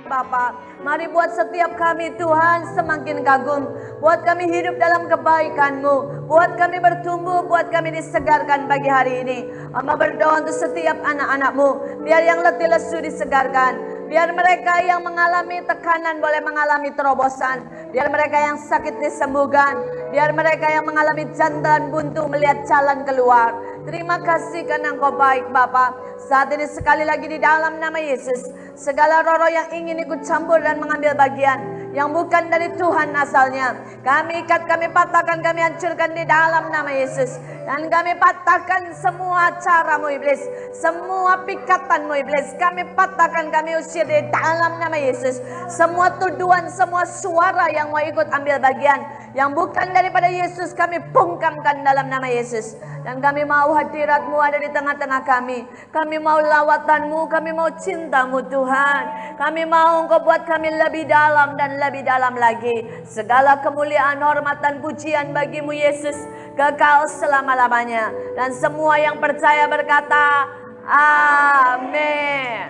Bapa. Mari buat setiap kami Tuhan semakin kagum. Buat kami hidup dalam kebaikan-Mu. Buat kami bertumbuh, buat kami disegarkan pagi hari ini. Hamba berdoa untuk setiap anak-anak-Mu. Biar yang letih lesu disegarkan. Biar mereka yang mengalami tekanan boleh mengalami terobosan. Biar mereka yang sakit disembuhkan. Biar mereka yang mengalami jantan buntu melihat jalan keluar. Terima kasih karena Engkau baik Bapa. Saat ini sekali lagi di dalam nama Yesus, segala roh-roh yang ingin ikut campur dan mengambil bagian yang bukan dari Tuhan asalnya, kami ikat, kami patahkan, kami hancurkan di dalam nama Yesus. Dan kami patahkan semua caramu iblis, semua pikatanmu iblis, kami patahkan, kami usir di dalam nama Yesus. Semua tuduhan, semua suara yang mau ikut ambil bagian yang bukan daripada Yesus, kami bungkamkan dalam nama Yesus. Dan kami mau hadirat-Mu ada di tengah-tengah kami. Kami mau lawatan-Mu, kami mau cinta-Mu Tuhan. Kami mau Engkau buat kami lebih dalam dan lebih dalam lagi. Segala kemuliaan, hormat dan pujian bagi-Mu Yesus, kekal selama-lamanya. Dan semua yang percaya berkata, amin.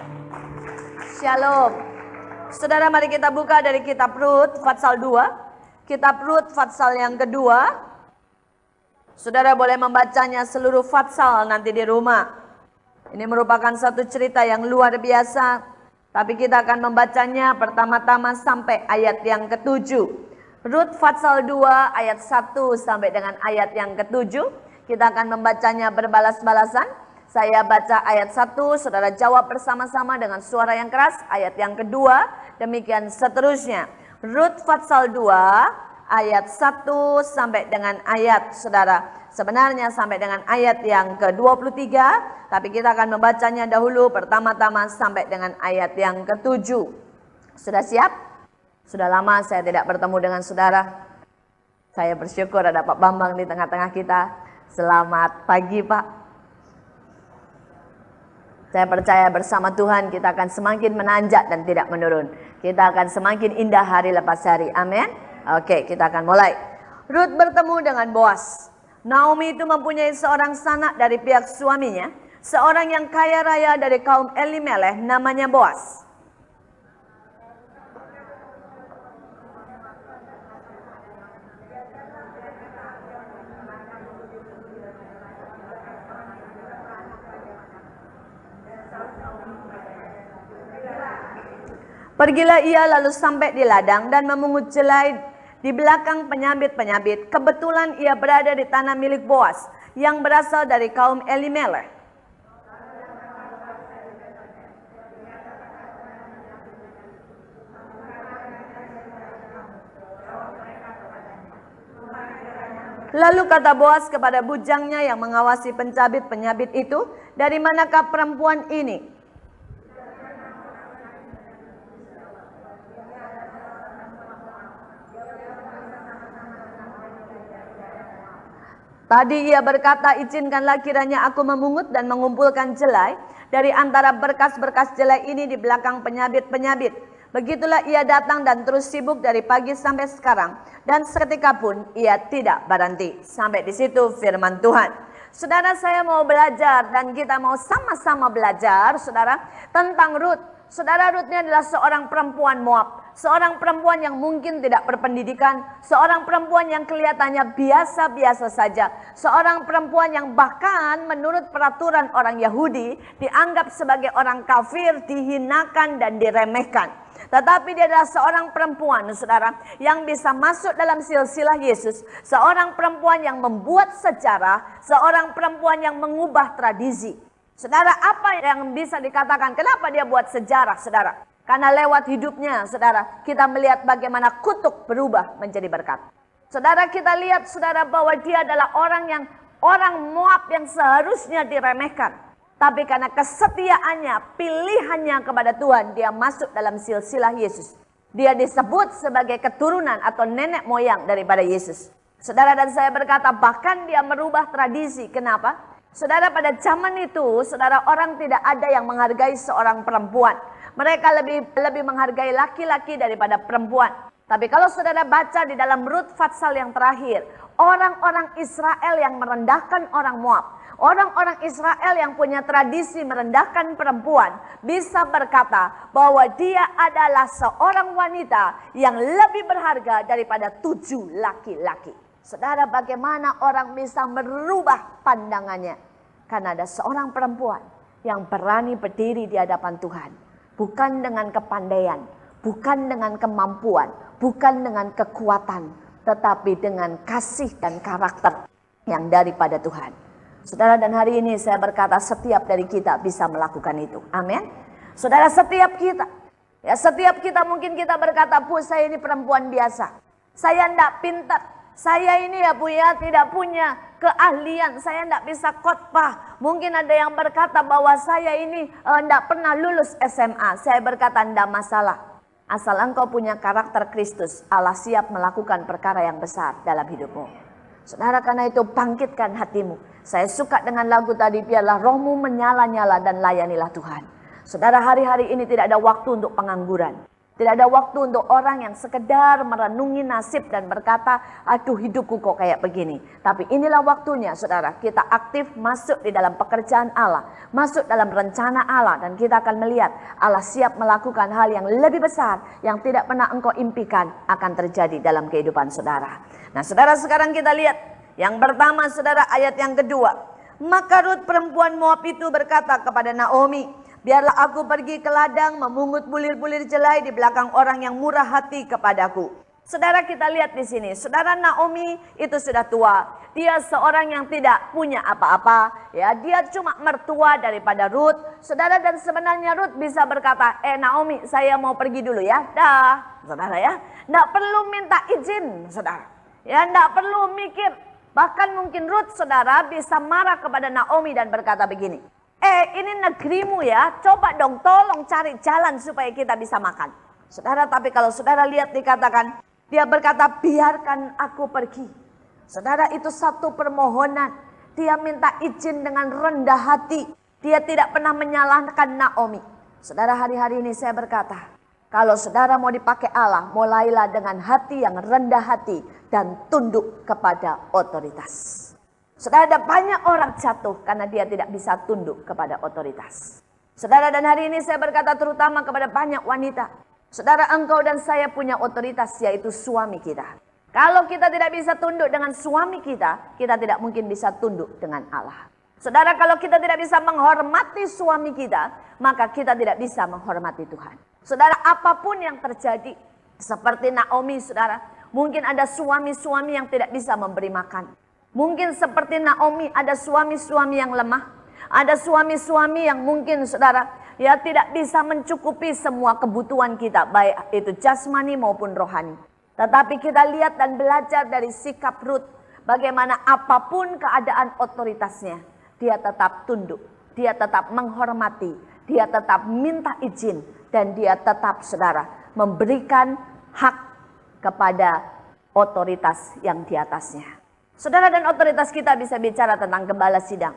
Shalom. Saudara, mari kita buka dari kitab Rut, Fatsal 2. Kitab Rut, Fatsal yang kedua. Saudara boleh membacanya seluruh Fatsal nanti di rumah. Ini merupakan satu cerita yang luar biasa. Tapi kita akan membacanya pertama-tama sampai ayat yang ke-7. Rut Fatsal 2 ayat 1 sampai dengan ayat yang ke-7. Kita akan membacanya berbalas-balasan. Saya baca ayat 1, saudara jawab bersama-sama dengan suara yang keras. Ayat yang kedua, demikian seterusnya. Rut Fatsal 2 ayat 1 sampai dengan ayat, saudara, sebenarnya sampai dengan ayat yang ke-23, tapi kita akan membacanya dahulu pertama-tama sampai dengan ayat yang ke-7. Sudah siap? Sudah lama saya tidak bertemu dengan saudara. Saya bersyukur ada Pak Bambang di tengah-tengah kita. Selamat pagi Pak. Saya percaya bersama Tuhan kita akan semakin menanjak dan tidak menurun. Kita akan semakin indah hari lepas hari. Amin. Oke, kita akan mulai. Rut bertemu dengan Boas. Naomi itu mempunyai seorang sanak dari pihak suaminya, seorang yang kaya raya dari kaum Elimelech, namanya Boas. Pergilah ia lalu sampai di ladang dan memungut jelai di belakang penyabit-penyabit. Kebetulan ia berada di tanah milik Boas yang berasal dari kaum Elimelech. Lalu kata Boas kepada bujangnya yang mengawasi pencabit-penyabit itu, "Dari manakah perempuan ini?" Tadi ia berkata, "Izinkanlah kiranya aku memungut dan mengumpulkan jelai dari antara berkas-berkas jelai ini di belakang penyabit-penyabit." Begitulah ia datang dan terus sibuk dari pagi sampai sekarang. Dan seketika pun ia tidak berhenti. Sampai di situ firman Tuhan. Saudara, saya mau belajar dan kita mau sama-sama belajar, saudara, tentang Rut. Saudara, Rut ini adalah seorang perempuan Moab. Seorang perempuan yang mungkin tidak berpendidikan. Seorang perempuan yang kelihatannya biasa-biasa saja. Seorang perempuan yang bahkan menurut peraturan orang Yahudi dianggap sebagai orang kafir, dihinakan dan diremehkan. Tetapi dia adalah seorang perempuan, saudara, yang bisa masuk dalam silsilah Yesus. Seorang perempuan yang membuat sejarah. Seorang perempuan yang mengubah tradisi. Saudara, apa yang bisa dikatakan? Kenapa dia buat sejarah, saudara? Karena lewat hidupnya, saudara, kita melihat bagaimana kutuk berubah menjadi berkat. Saudara, kita lihat, saudara, bahwa dia adalah orang Moab yang seharusnya diremehkan. Tapi karena kesetiaannya, pilihannya kepada Tuhan, dia masuk dalam silsilah Yesus. Dia disebut sebagai keturunan atau nenek moyang daripada Yesus. Saudara, dan saya berkata, bahkan dia merubah tradisi. Kenapa? Saudara, pada zaman itu, saudara, orang tidak ada yang menghargai seorang perempuan. Mereka lebih menghargai laki-laki daripada perempuan. Tapi kalau saudara baca di dalam Rut Fatsal yang terakhir, orang-orang Israel yang merendahkan orang Moab, Orang-orang Israel yang punya tradisi merendahkan perempuan bisa berkata bahwa dia adalah seorang wanita yang lebih berharga daripada 7 laki-laki. Saudara, bagaimana orang bisa merubah pandangannya? Karena ada seorang perempuan yang berani berdiri di hadapan Tuhan. Bukan dengan kepandaian, bukan dengan kemampuan, bukan dengan kekuatan, tetapi dengan kasih dan karakter yang daripada Tuhan. Saudara, dan hari ini saya berkata setiap dari kita bisa melakukan itu. Amin. Saudara, setiap kita mungkin kita berkata, Bu, saya ini perempuan biasa. Saya tidak pintar. Saya ini ya Bu ya tidak punya keahlian. Saya tidak bisa khotbah. Mungkin ada yang berkata bahwa saya ini tidak pernah lulus SMA. Saya berkata tidak masalah. Asal engkau punya karakter Kristus, Allah siap melakukan perkara yang besar dalam hidupmu. Saudara, karena itu bangkitkan hatimu. Saya suka dengan lagu tadi, biarlah rohmu menyala-nyala dan layanilah Tuhan. Saudara, hari-hari ini tidak ada waktu untuk pengangguran. Tidak ada waktu untuk orang yang sekedar merenungi nasib dan berkata, aduh hidupku kok kayak begini. Tapi inilah waktunya saudara, kita aktif masuk di dalam pekerjaan Allah. Masuk dalam rencana Allah dan kita akan melihat Allah siap melakukan hal yang lebih besar yang tidak pernah engkau impikan akan terjadi dalam kehidupan saudara. Nah saudara, sekarang kita lihat yang pertama saudara, ayat yang kedua. Maka Rut perempuan Moab itu berkata kepada Naomi, biarlah aku pergi ke ladang memungut bulir-bulir jelai di belakang orang yang murah hati kepadaku. Saudara, kita lihat di sini. Saudara, Naomi itu sudah tua. Dia seorang yang tidak punya apa-apa. Ya, dia cuma mertua daripada Rut. Saudara, dan sebenarnya Rut bisa berkata, Naomi, saya mau pergi dulu ya. Dah, saudara ya. Tidak perlu minta izin, saudara. Ya, tidak perlu mikir. Bahkan mungkin Rut, saudara, bisa marah kepada Naomi dan berkata begini. Ini negerimu ya, coba dong tolong cari jalan supaya kita bisa makan. Saudara, tapi kalau saudara lihat dikatakan, dia berkata biarkan aku pergi. Saudara, itu satu permohonan. Dia minta izin dengan rendah hati. Dia tidak pernah menyalahkan Naomi. Saudara, hari-hari ini saya berkata, kalau saudara mau dipakai Allah, mulailah dengan hati yang rendah hati dan tunduk kepada otoritas. Saudara, ada banyak orang jatuh karena dia tidak bisa tunduk kepada otoritas. Saudara, dan hari ini saya berkata terutama kepada banyak wanita. Saudara, engkau dan saya punya otoritas, yaitu suami kita. Kalau kita tidak bisa tunduk dengan suami kita tidak mungkin bisa tunduk dengan Allah. Saudara, kalau kita tidak bisa menghormati suami kita, maka kita tidak bisa menghormati Tuhan. Saudara, apapun yang terjadi, seperti Naomi, saudara, mungkin ada suami-suami yang tidak bisa memberi makan. Mungkin seperti Naomi ada suami-suami yang lemah. Ada suami-suami yang mungkin saudara ya tidak bisa mencukupi semua kebutuhan kita. Baik itu jasmani maupun rohani. Tetapi kita lihat dan belajar dari sikap Rut. Bagaimana apapun keadaan otoritasnya. Dia tetap tunduk. Dia tetap menghormati. Dia tetap minta izin. Dan dia tetap saudara memberikan hak kepada otoritas yang di atasnya. Saudara, dan otoritas kita bisa bicara tentang gembala sidang.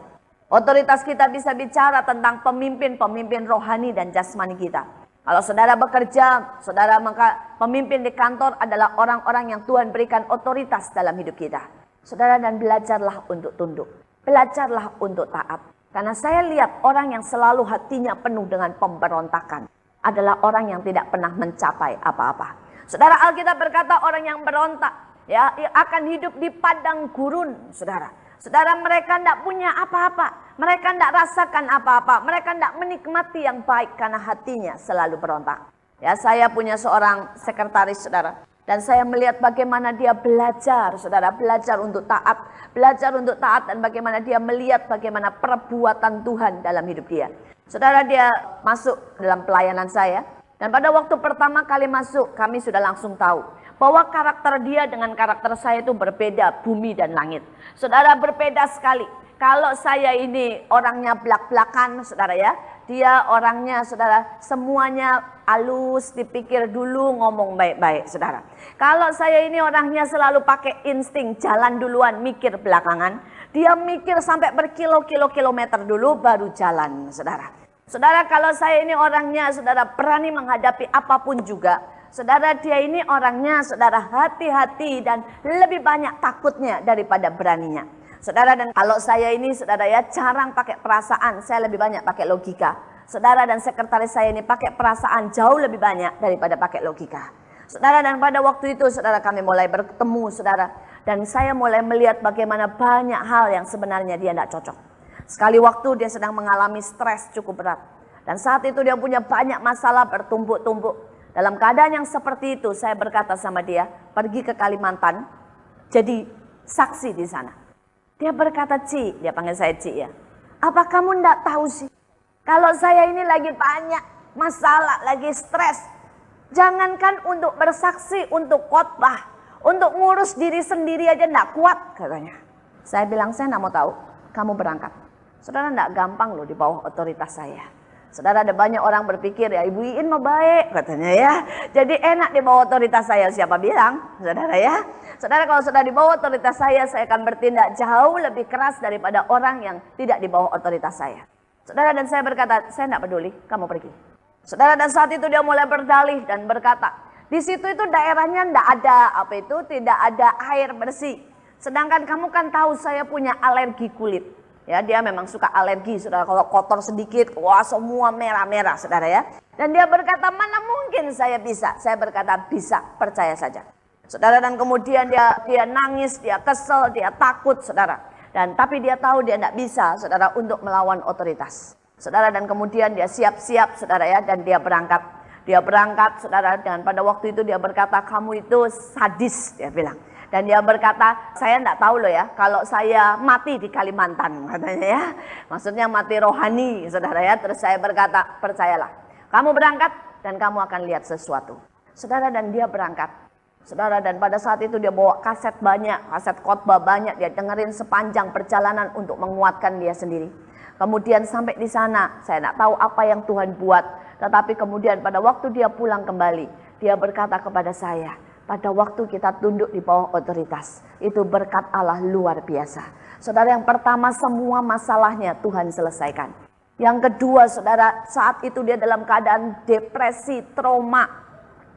Otoritas kita bisa bicara tentang pemimpin-pemimpin rohani dan jasmani kita. Kalau saudara bekerja, saudara maka pemimpin di kantor adalah orang-orang yang Tuhan berikan otoritas dalam hidup kita. Saudara, dan belajarlah untuk tunduk. Belajarlah untuk taat. Karena saya lihat orang yang selalu hatinya penuh dengan pemberontakan adalah orang yang tidak pernah mencapai apa-apa. Saudara, Alkitab berkata orang yang berontak ya akan hidup di padang gurun, saudara. Saudara, mereka tidak punya apa-apa. Mereka tidak rasakan apa-apa. Mereka tidak menikmati yang baik karena hatinya selalu berontak. Ya, saya punya seorang sekretaris, saudara. Dan saya melihat bagaimana dia belajar, saudara. Belajar untuk taat. Belajar untuk taat dan bagaimana dia melihat bagaimana perbuatan Tuhan dalam hidup dia. Saudara, dia masuk dalam pelayanan saya. Dan pada waktu pertama kali masuk, kami sudah langsung tahu bahwa karakter dia dengan karakter saya itu berbeda bumi dan langit. Saudara, berbeda sekali. Kalau saya ini orangnya belak-belakan, saudara ya. Dia orangnya, saudara, semuanya halus, dipikir dulu, ngomong baik-baik, saudara. Kalau saya ini orangnya selalu pakai insting, jalan duluan, mikir belakangan. Dia mikir sampai berkilo-kilometer dulu, baru jalan, saudara. Saudara, kalau saya ini orangnya, saudara, berani menghadapi apapun juga. Saudara, dia ini orangnya, saudara, hati-hati dan lebih banyak takutnya daripada beraninya. Saudara, dan kalau saya ini saudara ya jarang pakai perasaan, saya lebih banyak pakai logika. Saudara, dan sekretaris saya ini pakai perasaan jauh lebih banyak daripada pakai logika. Saudara, dan pada waktu itu saudara kami mulai bertemu saudara. Dan saya mulai melihat bagaimana banyak hal yang sebenarnya dia tidak cocok. Sekali waktu dia sedang mengalami stres cukup berat. Dan saat itu dia punya banyak masalah bertumpuk-tumpuk. Dalam keadaan yang seperti itu saya berkata sama dia, pergi ke Kalimantan, jadi saksi di sana. Dia berkata, Ci, dia panggil saya Ci ya. Apa kamu tidak tahu sih? Kalau saya ini lagi banyak masalah, lagi stres. Jangankan untuk bersaksi, untuk khotbah, untuk ngurus diri sendiri aja tidak kuat katanya. Saya bilang, saya tidak mau tahu, kamu berangkat. Saudara, tidak gampang loh di bawah otoritas saya. Saudara, ada banyak orang berpikir ya Ibu Iin mah baik katanya ya. Jadi enak di bawah otoritas saya, siapa bilang? Saudara ya. Saudara, kalau sudah di bawah otoritas saya akan bertindak jauh lebih keras daripada orang yang tidak di bawah otoritas saya. Saudara, dan saya berkata, saya tidak peduli, kamu pergi. Saudara, dan saat itu dia mulai berdalih dan berkata, di situ itu daerahnya tidak ada air bersih. Sedangkan kamu kan tahu saya punya alergi kulit. Ya, dia memang suka alergi, saudara. Kalau kotor sedikit, wah semua merah-merah, saudara ya. Dan dia berkata, mana mungkin saya bisa? Saya berkata, bisa, percaya saja. Saudara, dan kemudian dia nangis, dia kesel, dia takut, saudara. Dan tapi dia tahu dia tidak bisa, saudara, untuk melawan otoritas. Saudara, dan kemudian dia siap-siap, saudara ya, dan dia berangkat. Dia berangkat, saudara, dan pada waktu itu dia berkata, kamu itu sadis, dia bilang. Dan dia berkata, saya tidak tahu loh ya, kalau saya mati di Kalimantan, katanya ya. Maksudnya mati rohani, saudara ya. Terus saya berkata, percayalah, kamu berangkat dan kamu akan lihat sesuatu. Saudara, dan dia berangkat. Saudara, dan pada saat itu dia bawa kaset banyak, kaset khotbah banyak. Dia dengerin sepanjang perjalanan untuk menguatkan dia sendiri. Kemudian sampai di sana, saya tidak tahu apa yang Tuhan buat. Tetapi kemudian pada waktu dia pulang kembali, dia berkata kepada saya, pada waktu kita tunduk di bawah otoritas, itu berkat Allah luar biasa. Saudara, yang pertama semua masalahnya Tuhan selesaikan. Yang kedua, saudara, saat itu dia dalam keadaan depresi, trauma,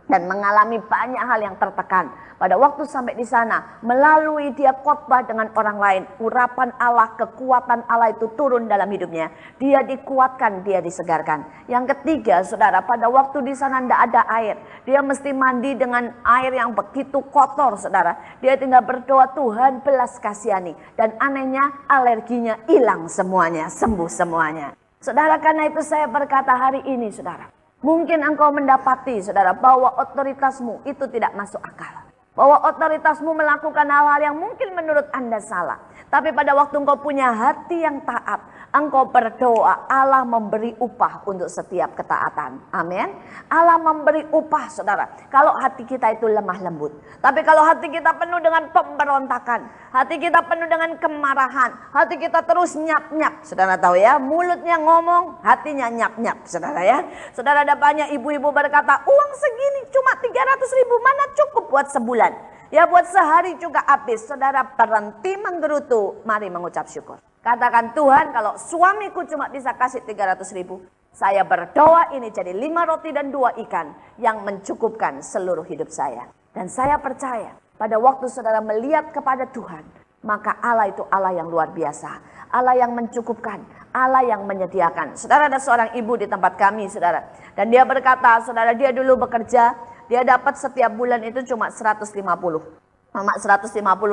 dan mengalami banyak hal yang tertekan. Pada waktu sampai di sana, melalui dia khotbah dengan orang lain, urapan Allah, kekuatan Allah itu turun dalam hidupnya. Dia dikuatkan, dia disegarkan. Yang ketiga, saudara, pada waktu di sana tidak ada air. Dia mesti mandi dengan air yang begitu kotor, saudara. Dia tinggal berdoa, Tuhan belas kasihani. Dan anehnya, alerginya hilang semuanya, sembuh semuanya. Saudara, karena itu saya berkata hari ini, saudara, mungkin engkau mendapati, saudara, bahwa otoritasmu itu tidak masuk akal. Bahwa otoritasmu melakukan hal-hal yang mungkin menurut Anda salah. Tapi pada waktu engkau punya hati yang taat, engkau berdoa, Allah memberi upah untuk setiap ketaatan. Amin. Allah memberi upah, saudara. Kalau hati kita itu lemah lembut. Tapi kalau hati kita penuh dengan pemberontakan, hati kita penuh dengan kemarahan, hati kita terus nyap-nyap. Saudara tahu ya, mulutnya ngomong, hatinya nyap-nyap, saudara ya. Saudara, ada banyak ibu-ibu berkata, uang segini cuma 300.000, mana cukup buat sebulan. Ya buat sehari juga habis. Saudara, berhenti menggerutu, mari mengucap syukur. Katakan, Tuhan, kalau suamiku cuma bisa kasih 300.000, saya berdoa ini jadi 5 roti dan 2 ikan yang mencukupkan seluruh hidup saya. Dan saya percaya pada waktu saudara melihat kepada Tuhan, maka Allah itu Allah yang luar biasa, Allah yang mencukupkan, Allah yang menyediakan. Saudara, ada seorang ibu di tempat kami, saudara, dan dia berkata, saudara, dia dulu bekerja, dia dapat setiap bulan itu cuma 150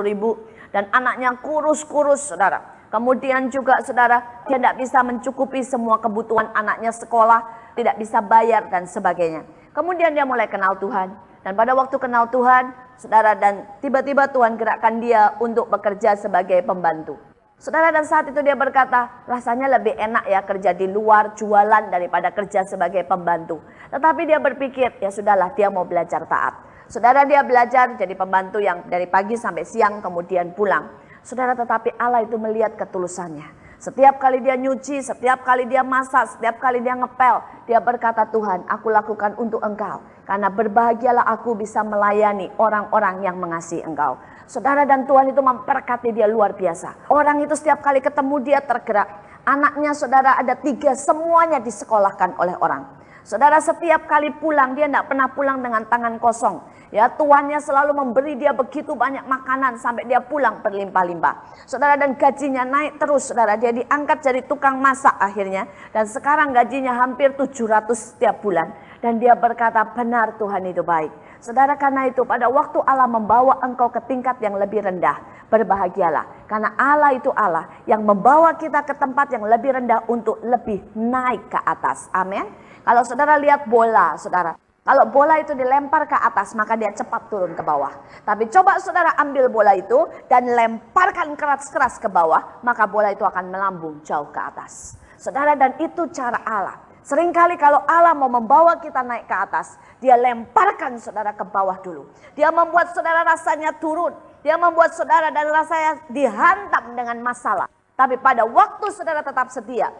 ribu, dan anaknya kurus-kurus, saudara. Kemudian juga, saudara, dia tidak bisa mencukupi semua kebutuhan anaknya sekolah, tidak bisa bayar dan sebagainya. Kemudian dia mulai kenal Tuhan, dan pada waktu kenal Tuhan, saudara, dan tiba-tiba Tuhan gerakkan dia untuk bekerja sebagai pembantu. Saudara, dan saat itu dia berkata, rasanya lebih enak ya kerja di luar jualan daripada kerja sebagai pembantu. Tetapi dia berpikir, ya sudahlah, dia mau belajar taat. Saudara, dia belajar jadi pembantu yang dari pagi sampai siang kemudian pulang. Saudara, tetapi Allah itu melihat ketulusannya. Setiap kali dia nyuci, setiap kali dia masak, setiap kali dia ngepel, dia berkata, Tuhan, aku lakukan untuk Engkau. Karena berbahagialah aku bisa melayani orang-orang yang mengasihi Engkau. Saudara, dan Tuhan itu memberkati dia luar biasa. Orang itu setiap kali ketemu dia tergerak. Anaknya, saudara, ada 3, semuanya disekolahkan oleh orang. Saudara, setiap kali pulang dia tidak pernah pulang dengan tangan kosong. Ya, tuannya selalu memberi dia begitu banyak makanan sampai dia pulang berlimpah-limpah. Saudara, dan gajinya naik terus, saudara. Dia diangkat jadi tukang masak akhirnya. Dan sekarang gajinya hampir 700 setiap bulan. Dan dia berkata, benar Tuhan itu baik. Saudara, karena itu pada waktu Allah membawa engkau ke tingkat yang lebih rendah, berbahagialah. Karena Allah itu Allah yang membawa kita ke tempat yang lebih rendah untuk lebih naik ke atas. Amin. Kalau saudara lihat bola, saudara. Kalau bola itu dilempar ke atas, maka dia cepat turun ke bawah. Tapi coba saudara ambil bola itu dan lemparkan keras-keras ke bawah, maka bola itu akan melambung jauh ke atas. Saudara, dan itu cara Allah. Seringkali kalau Allah mau membawa kita naik ke atas, dia lemparkan saudara ke bawah dulu. Dia membuat saudara rasanya turun. Dia membuat saudara dan rasanya dihantam dengan masalah. Tapi pada waktu saudara tetap setia,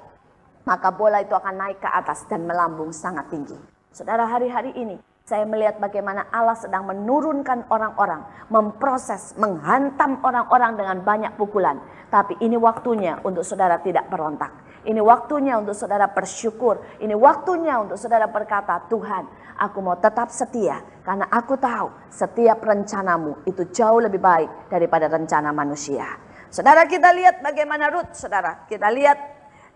maka bola itu akan naik ke atas dan melambung sangat tinggi. Saudara, hari-hari ini saya melihat bagaimana Allah sedang menurunkan orang-orang, memproses, menghantam orang-orang dengan banyak pukulan. Tapi ini waktunya untuk saudara tidak berontak. Ini waktunya untuk saudara bersyukur. Ini waktunya untuk saudara berkata, Tuhan, aku mau tetap setia. Karena aku tahu setiap rencanamu itu jauh lebih baik daripada rencana manusia. Saudara, kita lihat bagaimana Rut, saudara. Kita lihat,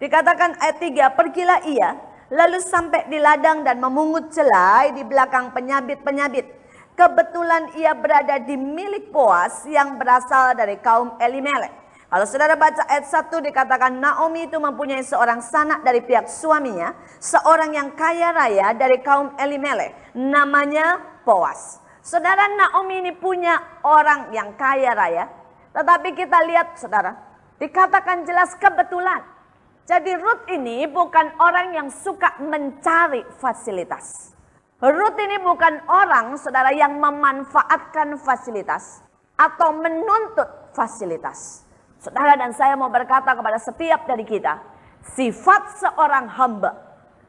dikatakan ayat 3, pergilah ia, lalu sampai di ladang dan memungut jelai di belakang penyabit-penyabit. Kebetulan ia berada di milik Boas yang berasal dari kaum Elimelek. Kalau saudara baca ayat 1 dikatakan Naomi itu mempunyai seorang sanak dari pihak suaminya. Seorang yang kaya raya dari kaum Elimelek. Namanya Boas. Saudara, Naomi ini punya orang yang kaya raya. Tetapi kita lihat saudara, dikatakan jelas kebetulan. Jadi Ruth ini bukan orang yang suka mencari fasilitas. Ruth ini bukan orang, saudara, yang memanfaatkan fasilitas atau menuntut fasilitas. Saudara, dan saya mau berkata kepada setiap dari kita, sifat seorang hamba,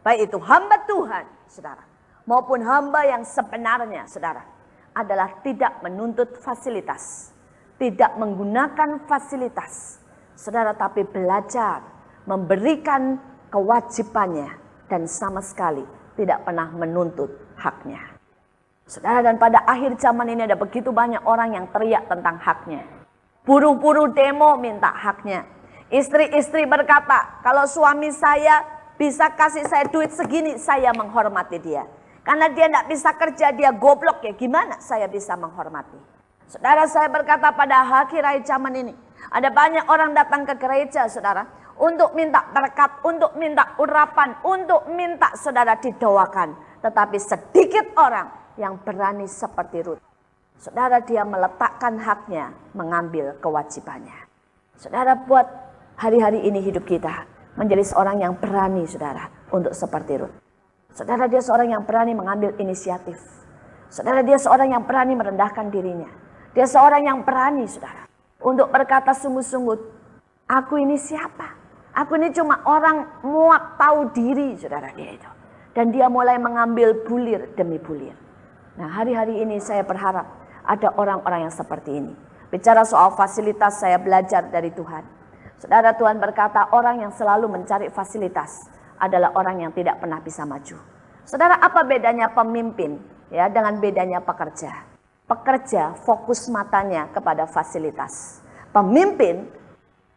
baik itu hamba Tuhan, saudara, maupun hamba yang sebenarnya, saudara, adalah tidak menuntut fasilitas, tidak menggunakan fasilitas, saudara, tapi belajar memberikan kewajibannya dan sama sekali tidak pernah menuntut haknya. Saudara, dan pada akhir zaman ini ada begitu banyak orang yang teriak tentang haknya. Buru-buru demo minta haknya. Istri-istri berkata, kalau suami saya bisa kasih saya duit segini, saya menghormati dia. Karena dia tidak bisa kerja, dia goblok, ya gimana saya bisa menghormati. Saudara, saya berkata pada akhir zaman ini, ada banyak orang datang ke gereja, saudara, untuk minta berkat, untuk minta urapan, untuk minta saudara didoakan. Tetapi sedikit orang yang berani seperti Ruth. Saudara, dia meletakkan haknya, mengambil kewajibannya. Saudara, buat hari-hari ini hidup kita menjadi seorang yang berani, saudara, untuk seperti Ruth. Saudara, dia seorang yang berani mengambil inisiatif. Saudara, dia seorang yang berani merendahkan dirinya. Dia seorang yang berani, saudara, untuk berkata sungguh-sungguh, aku ini siapa? Aku ini cuma orang muak tahu diri, saudara, dia itu. Dan dia mulai mengambil bulir demi bulir. Nah, hari-hari ini saya berharap ada orang-orang yang seperti ini. Bicara soal fasilitas, saya belajar dari Tuhan. Saudara, Tuhan berkata orang yang selalu mencari fasilitas adalah orang yang tidak pernah bisa maju. Saudara, apa bedanya pemimpin ya dengan bedanya pekerja? Pekerja fokus matanya kepada fasilitas. Pemimpin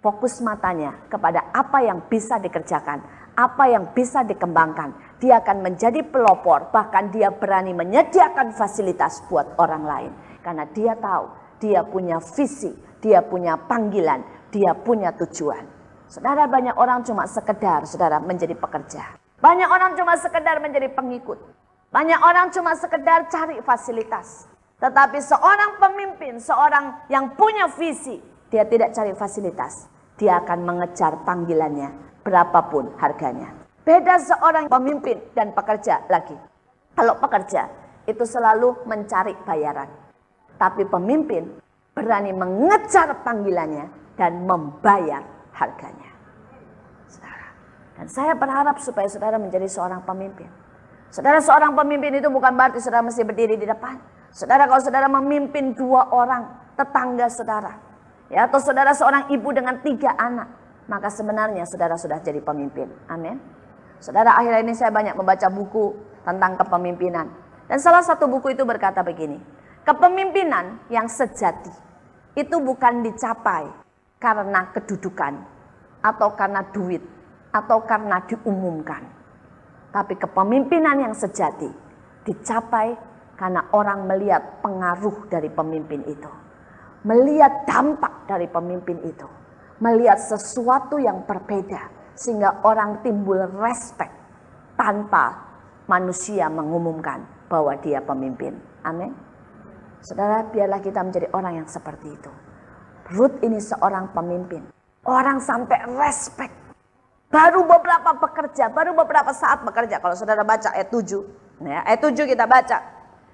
fokus matanya kepada apa yang bisa dikerjakan, apa yang bisa dikembangkan. Dia akan menjadi pelopor, bahkan dia berani menyediakan fasilitas buat orang lain. Karena dia tahu, dia punya visi, dia punya panggilan, dia punya tujuan. Saudara, banyak orang cuma sekedar, saudara, menjadi pekerja. Banyak orang cuma sekedar menjadi pengikut. Banyak orang cuma sekedar cari fasilitas. Tetapi seorang pemimpin, seorang yang punya visi, dia tidak cari fasilitas. Dia akan mengejar panggilannya, berapapun harganya. Beda seorang pemimpin dan pekerja lagi. Kalau pekerja, itu selalu mencari bayaran. Tapi pemimpin berani mengejar panggilannya dan membayar harganya. Saudara. Dan saya berharap supaya saudara menjadi seorang pemimpin. Saudara, seorang pemimpin itu bukan berarti saudara mesti berdiri di depan. Saudara, kalau saudara memimpin 2 orang tetangga saudara, ya, atau saudara seorang ibu dengan 3 anak, maka sebenarnya saudara sudah jadi pemimpin. Amin. Saudara, akhir ini saya banyak membaca buku tentang kepemimpinan. Dan salah satu buku itu berkata begini, kepemimpinan yang sejati itu bukan dicapai karena kedudukan, atau karena duit, atau karena diumumkan. Tapi kepemimpinan yang sejati dicapai karena orang melihat pengaruh dari pemimpin itu. Melihat dampak dari pemimpin itu. Melihat sesuatu yang berbeda. Sehingga orang timbul respect tanpa manusia mengumumkan bahwa dia pemimpin. Amin. Saudara, biarlah kita menjadi orang yang seperti itu. Ruth ini seorang pemimpin. Orang sampai respect. Baru beberapa bekerja, baru beberapa saat bekerja. Kalau saudara baca ayat 7. Ya, ayat 7 kita baca.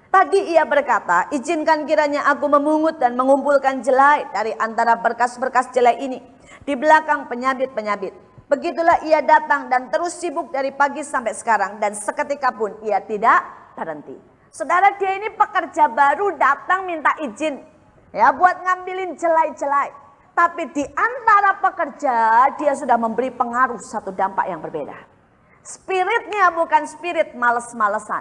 Tadi ia berkata, izinkan kiranya aku memungut dan mengumpulkan jelai dari antara berkas-berkas jelai ini. Di belakang penyabit-penyabit. Begitulah ia datang dan terus sibuk dari pagi sampai sekarang. Dan seketika pun ia tidak berhenti. Saudara, dia ini pekerja baru datang minta izin. Ya, buat ngambilin jelai-jelai. Tapi di antara pekerja, dia sudah memberi pengaruh satu dampak yang berbeda. Spiritnya bukan spirit males-malesan,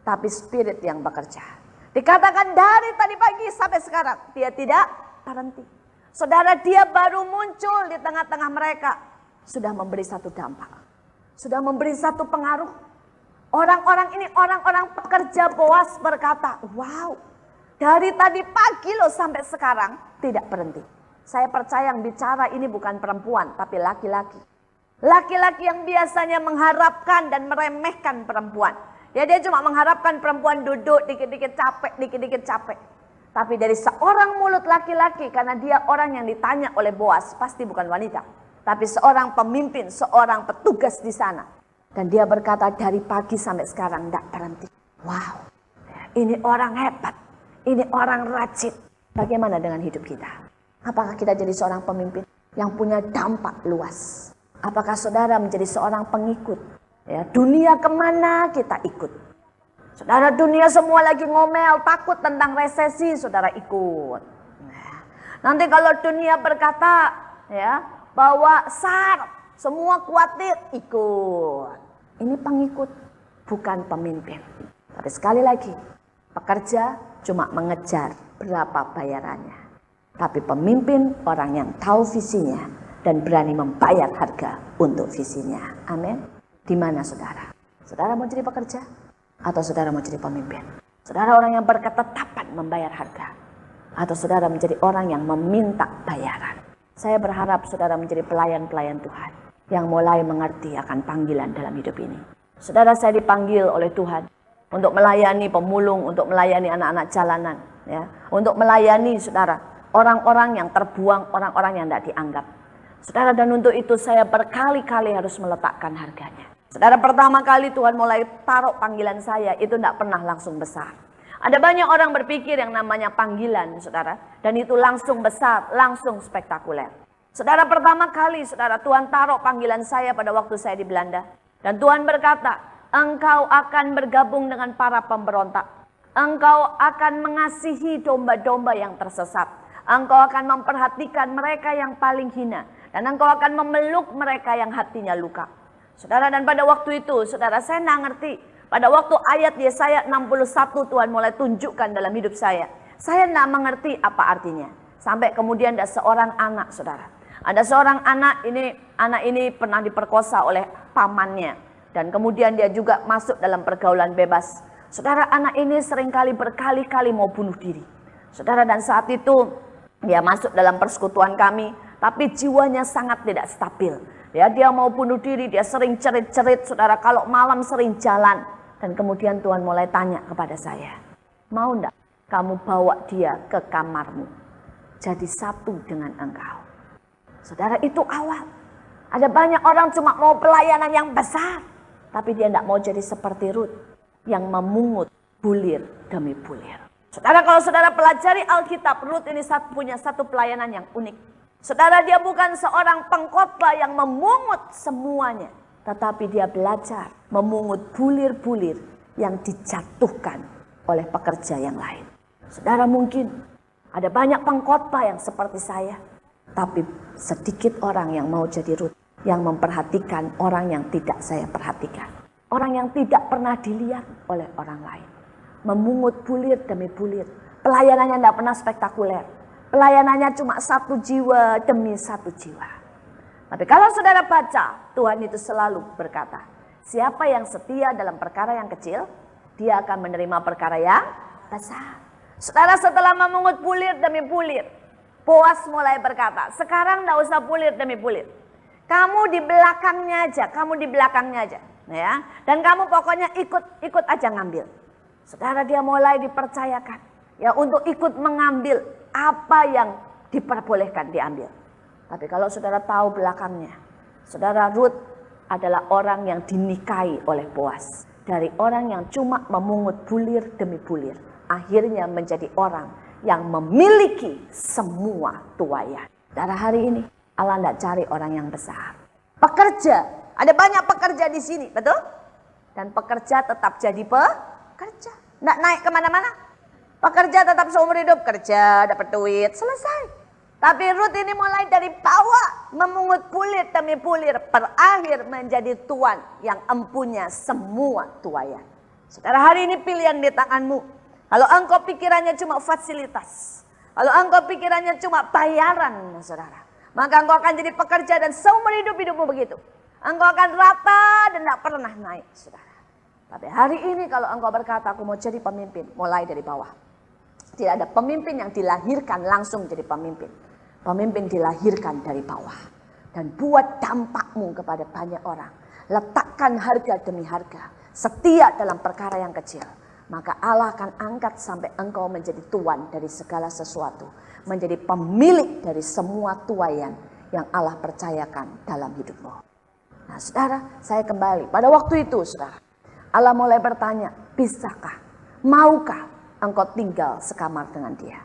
tapi spirit yang bekerja. Dikatakan dari tadi pagi sampai sekarang, dia tidak berhenti. Saudara, dia baru muncul di tengah-tengah mereka. Sudah memberi satu dampak. Sudah memberi satu pengaruh. Orang-orang ini, orang-orang pekerja Boas berkata, wow, dari tadi pagi loh sampai sekarang tidak berhenti. Saya percaya yang bicara ini bukan perempuan, tapi laki-laki. Laki-laki yang biasanya mengharapkan dan meremehkan perempuan. Ya, dia cuma mengharapkan perempuan duduk, dikit-dikit capek, dikit-dikit capek. Tapi dari seorang mulut laki-laki, karena dia orang yang ditanya oleh Boas, pasti bukan wanita. Tapi seorang pemimpin, seorang petugas di sana. Dan dia berkata dari pagi sampai sekarang tidak berhenti. Wow, ini orang hebat, ini orang rajin. Bagaimana dengan hidup kita? Apakah kita jadi seorang pemimpin yang punya dampak luas? Apakah saudara menjadi seorang pengikut? Ya, dunia kemana kita ikut? Saudara, dunia semua lagi ngomel, takut tentang resesi, saudara ikut. Nah, nanti kalau dunia berkata ya bahwa semua khawatir, ikut. Ini pengikut, bukan pemimpin. Tapi sekali lagi, pekerja cuma mengejar berapa bayarannya. Tapi pemimpin orang yang tahu visinya dan berani membayar harga untuk visinya. Amin. Di mana saudara? Saudara mau jadi pekerja? Atau saudara mau jadi pemimpin? Saudara orang yang berketetapan membayar harga? Atau saudara menjadi orang yang meminta bayaran? Saya berharap saudara menjadi pelayan-pelayan Tuhan yang mulai mengerti akan panggilan dalam hidup ini. Saudara, saya dipanggil oleh Tuhan untuk melayani pemulung, untuk melayani anak-anak jalanan, ya, untuk melayani saudara orang-orang yang terbuang, orang-orang yang tidak dianggap. Saudara, dan untuk itu saya berkali-kali harus meletakkan harganya. Saudara, pertama kali Tuhan mulai taruh panggilan saya, itu tidak pernah langsung besar. Ada banyak orang berpikir yang namanya panggilan, saudara, dan itu langsung besar, langsung spektakuler. Saudara, pertama kali saudara Tuhan taruh panggilan saya pada waktu saya di Belanda. Dan Tuhan berkata, engkau akan bergabung dengan para pemberontak. Engkau akan mengasihi domba-domba yang tersesat. Engkau akan memperhatikan mereka yang paling hina. Dan engkau akan memeluk mereka yang hatinya luka. Saudara, dan pada waktu itu, saudara, saya tidak ngerti. Pada waktu ayat Yesaya 61 Tuhan mulai tunjukkan dalam hidup saya. Saya tidak mengerti apa artinya. Sampai kemudian ada seorang anak, saudara. Ada seorang anak ini pernah diperkosa oleh pamannya. Dan kemudian dia juga masuk dalam pergaulan bebas. Saudara, anak ini seringkali berkali-kali mau bunuh diri. Saudara, dan saat itu dia masuk dalam persekutuan kami. Tapi jiwanya sangat tidak stabil. Ya, dia mau bunuh diri, dia sering cerit-cerit, saudara, kalau malam sering jalan. Dan kemudian Tuhan mulai tanya kepada saya, mau enggak kamu bawa dia ke kamarmu, jadi satu dengan engkau. Saudara, itu awal. Ada banyak orang cuma mau pelayanan yang besar, tapi dia enggak mau jadi seperti Ruth, yang memungut bulir demi bulir. Saudara, kalau saudara pelajari Alkitab, Ruth ini punya satu pelayanan yang unik. Saudara, dia bukan seorang pengkhotbah yang memungut semuanya. Tetapi dia belajar memungut bulir-bulir yang dijatuhkan oleh pekerja yang lain. Saudara, mungkin ada banyak pengkhotbah yang seperti saya. Tapi sedikit orang yang mau jadi Ruth. yang memperhatikan orang yang tidak saya perhatikan. Orang yang tidak pernah dilihat oleh orang lain. Memungut bulir demi bulir. Pelayanannya tidak pernah spektakuler. Pelayanannya cuma 1 jiwa demi 1 jiwa. Tapi kalau saudara baca, Tuhan itu selalu berkata, siapa yang setia dalam perkara yang kecil, dia akan menerima perkara yang besar. Saudara, setelah memungut bulir demi bulir, Boas mulai berkata, sekarang tidak usah bulir demi bulir. Kamu di belakangnya aja, ya. Dan kamu pokoknya ikut aja ngambil. Saudara, dia mulai dipercayakan ya untuk ikut mengambil apa yang diperbolehkan diambil. Tapi kalau saudara tahu belakangnya, saudara, Rut adalah orang yang dinikahi oleh Boas. Dari orang yang cuma memungut bulir demi bulir, akhirnya menjadi orang yang memiliki semua tuayan. Dari hari ini, Allah tidak cari orang yang besar. Pekerja, ada banyak pekerja di sini, betul? Dan pekerja tetap jadi pekerja, tidak naik kemana-mana. Pekerja tetap seumur hidup, kerja, dapat duit, selesai. Tapi Rut ini mulai dari bawah, memungut bulir demi bulir, berakhir menjadi tuan yang empunya semua tuayan. Saudara, hari ini pilihan di tanganmu. Kalau engkau pikirannya cuma fasilitas, kalau engkau pikirannya cuma bayaran, saudara, maka engkau akan jadi pekerja dan seumur hidupmu begitu. Engkau akan rata dan tidak pernah naik, saudara. Tapi hari ini kalau engkau berkata, aku mau jadi pemimpin, mulai dari bawah. Tidak ada pemimpin yang dilahirkan langsung jadi pemimpin. Pemimpin dilahirkan dari bawah. Dan buat dampakmu kepada banyak orang. Letakkan harga demi harga. Setia dalam perkara yang kecil. Maka Allah akan angkat sampai engkau menjadi tuan dari segala sesuatu. Menjadi pemilik dari semua tuayan yang Allah percayakan dalam hidupmu. Nah, saudara, saya kembali. Pada waktu itu, saudara, Allah mulai bertanya, bisakah, maukah engkau tinggal sekamar dengan dia?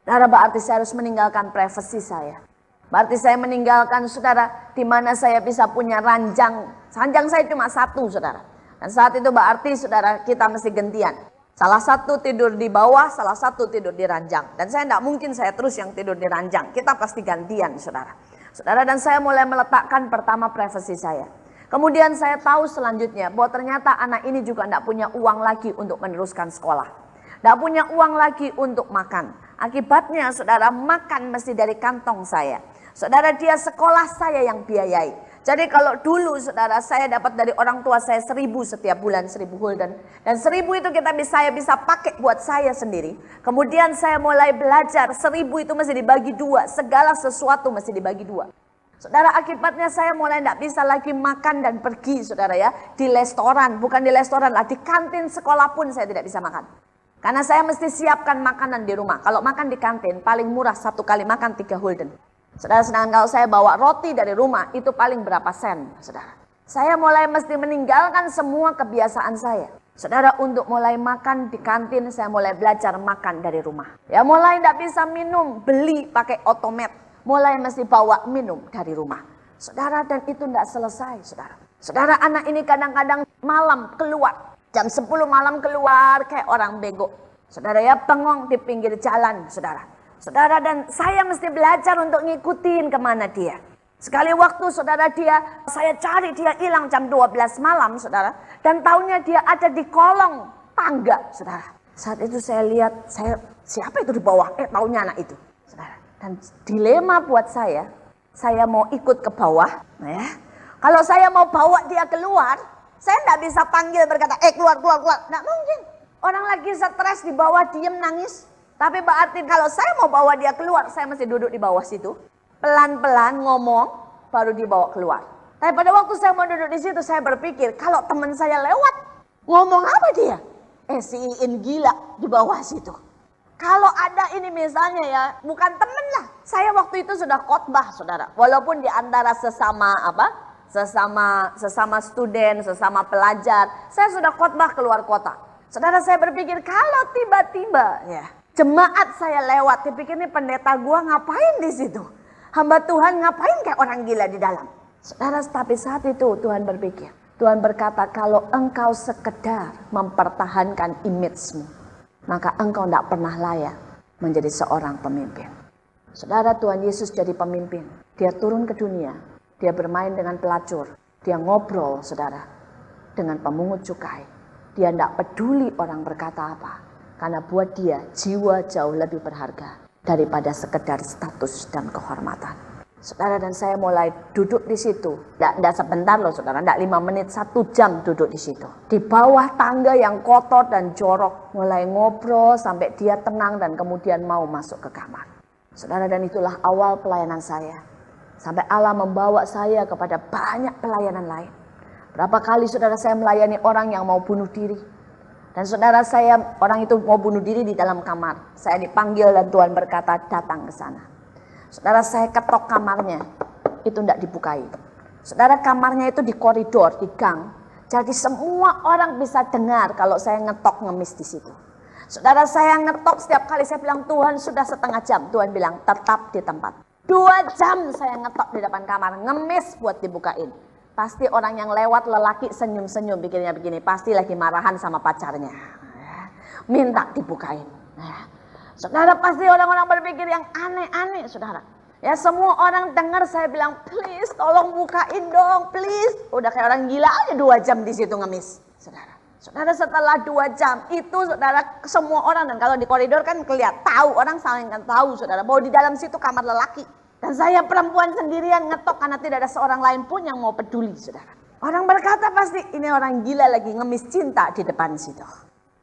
Saudara, berarti saya harus meninggalkan privasi saya. Berarti saya meninggalkan, saudara, di mana saya bisa punya ranjang. Ranjang saya cuma 1, saudara. Dan saat itu berarti, saudara, kita mesti gantian. Salah satu tidur di bawah, salah satu tidur di ranjang. Dan saya tidak mungkin saya terus yang tidur di ranjang. Kita pasti gantian, saudara. Saudara, dan saya mulai meletakkan pertama privasi saya. Kemudian saya tahu selanjutnya bahwa ternyata anak ini juga tidak punya uang lagi untuk meneruskan sekolah. Tidak punya uang lagi untuk makan. Akibatnya, saudara, makan mesti dari kantong saya. Saudara, dia sekolah saya yang biayai. Jadi kalau dulu, saudara, saya dapat dari orang tua saya 1.000 setiap bulan, 1.000 gulden. Dan 1.000 itu saya bisa pakai buat saya sendiri. Kemudian saya mulai belajar, 1.000 itu mesti dibagi 2. Segala sesuatu mesti dibagi 2. Saudara, akibatnya saya mulai tidak bisa lagi makan dan pergi, saudara ya. Di restoran, bukan di restoran lah, di kantin sekolah pun saya tidak bisa makan. Karena saya mesti siapkan makanan di rumah. Kalau makan di kantin, paling murah 1 kali makan 3 gulden. Saudara, sedangkan kalau saya bawa roti dari rumah, itu paling berapa sen, saudara. Saya mulai mesti meninggalkan semua kebiasaan saya. Saudara, untuk mulai makan di kantin, saya mulai belajar makan dari rumah. Ya, mulai tidak bisa minum, beli pakai otomat. Mulai mesti bawa minum dari rumah. Saudara, dan itu tidak selesai, saudara. Saudara, anak ini kadang-kadang malam keluar. Jam 10 malam keluar kayak orang bego. Saudara ya, bengong di pinggir jalan, saudara. Saudara, dan saya mesti belajar untuk ngikutin kemana dia. Sekali waktu, saudara, saya cari dia hilang jam 12 malam, saudara. Dan taunya dia ada di kolong tangga, saudara. Saat itu saya lihat, siapa itu di bawah? Taunya anak itu, saudara. Dan dilema buat saya mau ikut ke bawah. Nah ya, kalau saya mau bawa dia keluar, saya tidak bisa panggil berkata, keluar. Tidak mungkin. Orang lagi stres di bawah diem nangis. Tapi berarti kalau saya mau bawa dia keluar, saya mesti duduk di bawah situ. Pelan-pelan ngomong, baru dibawa keluar. Tapi pada waktu saya mau duduk di situ, saya berpikir, kalau teman saya lewat, ngomong apa dia? Si Iin gila di bawah situ. Kalau ada ini misalnya ya, bukan teman lah. Saya waktu itu sudah khotbah, saudara. Walaupun di antara sesama student, sesama pelajar, saya sudah khotbah keluar kota. Saudara, saya berpikir kalau tiba-tiba ya jemaat saya lewat, dipikir ini pendeta gua ngapain di situ? Hamba Tuhan ngapain kayak orang gila di dalam? Saudara, tapi saat itu Tuhan berpikir, Tuhan berkata, kalau engkau sekedar mempertahankan image-mu, maka engkau tidak pernah layak menjadi seorang pemimpin. Saudara, Tuhan Yesus jadi pemimpin. Dia turun ke dunia. Dia bermain dengan pelacur. Dia ngobrol, saudara, dengan pemungut cukai. Dia tidak peduli orang berkata apa. Karena buat dia jiwa jauh lebih berharga daripada sekedar status dan kehormatan. Saudara dan saya mulai duduk di situ. Tidak sebentar loh saudara, tidak 5 menit, 1 jam duduk di situ. Di bawah tangga yang kotor dan jorok. Mulai ngobrol sampai dia tenang dan kemudian mau masuk ke kamar. Saudara, dan itulah awal pelayanan saya. Sampai Allah membawa saya kepada banyak pelayanan lain. Berapa kali saudara saya melayani orang yang mau bunuh diri. Dan saudara saya, orang itu mau bunuh diri di dalam kamar. Saya dipanggil dan Tuhan berkata, datang ke sana. Saudara, saya ketok kamarnya, itu tidak dibukai. Saudara, kamarnya itu di koridor, di gang. Jadi semua orang bisa dengar kalau saya ngetok ngemis di situ. Saudara, saya ngetok setiap kali saya bilang, Tuhan sudah setengah jam. Tuhan bilang, tetap di tempat. 2 jam saya ngetok di depan kamar, ngemis buat dibukain. Pasti orang yang lewat lelaki senyum-senyum pikirnya begini, pasti lagi marahan sama pacarnya. Minta dibukain. Saudara, pasti orang-orang berpikir yang aneh-aneh, saudara. Ya, semua orang dengar saya bilang, please tolong bukain dong, please. Udah kayak orang gila aja 2 jam di situ ngemis, saudara. Saudara, setelah 2 jam itu, saudara, semua orang, dan kalau di koridor kan kelihatan, tahu, orang saling kan tahu, saudara, bahwa di dalam situ kamar lelaki. Dan saya perempuan sendirian ngetok karena tidak ada seorang lain pun yang mau peduli, saudara. Orang berkata pasti ini orang gila lagi ngemis cinta di depan situ.